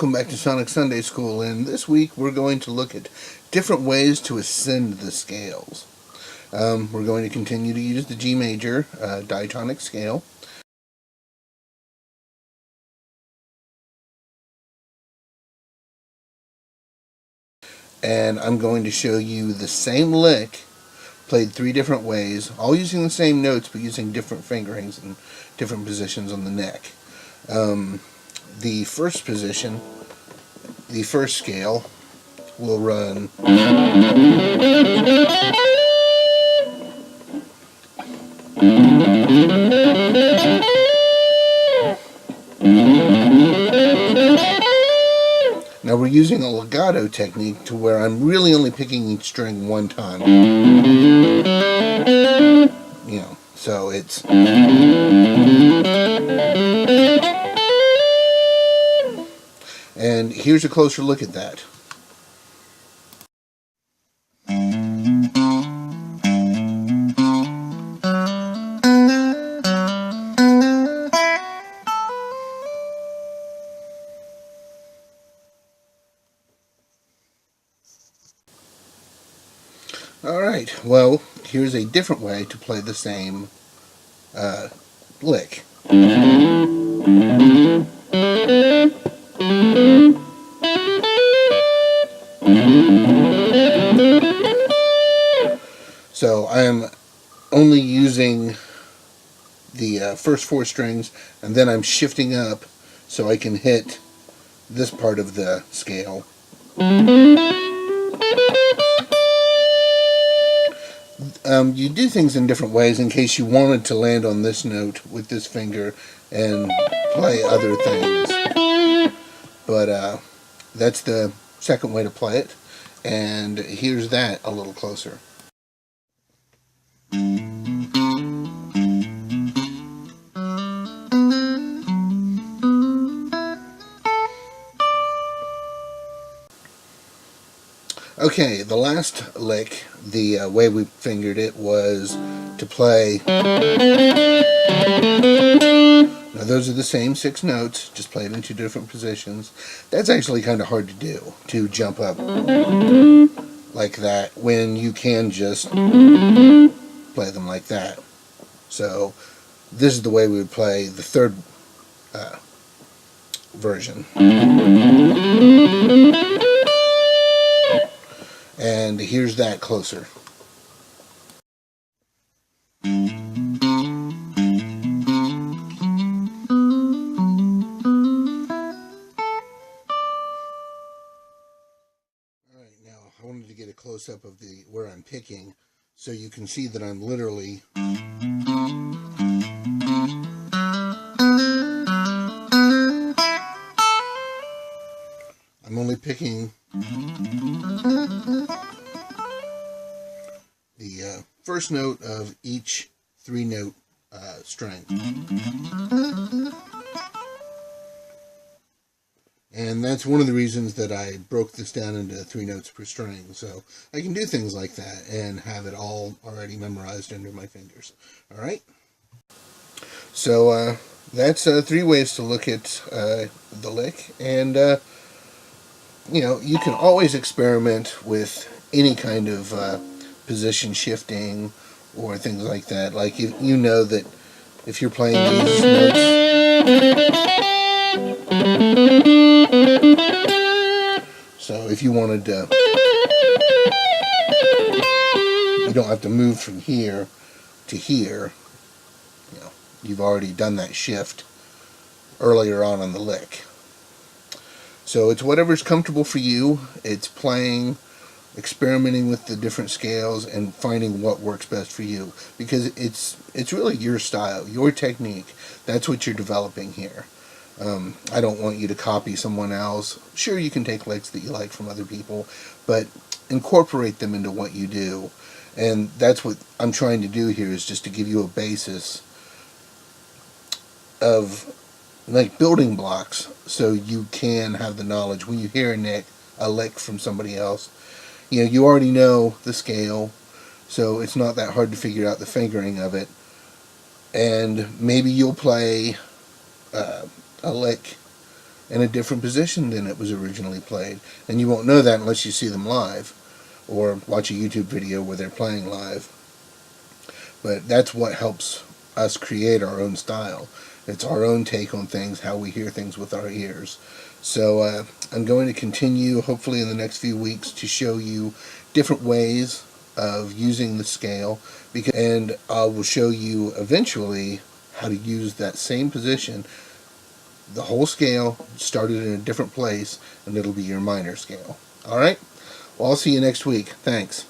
Welcome back to Sonic Sunday School, and this week we're going to look at different ways to ascend the scales. We're going to continue to use the G major diatonic scale. And I'm going to show you the same lick played three different ways, all using the same notes but using different fingerings and different positions on the neck. The first position, the first scale, will run now we're using a legato technique to where I'm really only picking each string one time. You know, so it's and here's a closer look at that. Alright, well, here's a different way to play the same lick. So I'm only using the first four strings, and then I'm shifting up so I can hit this part of the scale. You do things in different ways in case you wanted to land on this note with this finger and play other things. But that's the second way to play it, and here's that a little closer. Okay, the last lick, the way we fingered it, was to play. Now those are the same 6 notes, just played in 2 different positions. That's actually kind of hard to do, to jump up like that, when you can just play them like that. So this is the way we would play the third version. And here's that closer. Alright, now I wanted to get a close-up of where I'm picking so you can see that I'm literally only picking the first note of each 3-note string. And that's one of the reasons that I broke this down into 3 notes per string, so I can do things like that and have it all already memorized under my fingers. Alright? So that's 3 ways to look at the lick, and you know, you can always experiment with any kind of position shifting or things like that. Like, you know that if you're playing these notes, so if you wanted to, you don't have to move from here to here. You know, you've already done that shift earlier on the lick. So it's whatever's comfortable for you. It's playing, experimenting with the different scales, and finding what works best for you. Because it's really your style, your technique. That's what you're developing here. I don't want you to copy someone else. Sure, you can take licks that you like from other people, but incorporate them into what you do. And that's what I'm trying to do here, is just to give you a basis of, like, building blocks, so you can have the knowledge when you hear a lick from somebody else. You know, you already know the scale, so it's not that hard to figure out the fingering of it. And maybe you'll play a lick in a different position than it was originally played. And you won't know that unless you see them live or watch a YouTube video where they're playing live. But that's what helps us create our own style. It's our own take on things, how we hear things with our ears. So I'm going to continue, hopefully in the next few weeks, to show you different ways of using the scale, and I will show you eventually how to use that same position, the whole scale started in a different place, and it'll be your minor scale. Alright? Well, I'll see you next week. Thanks.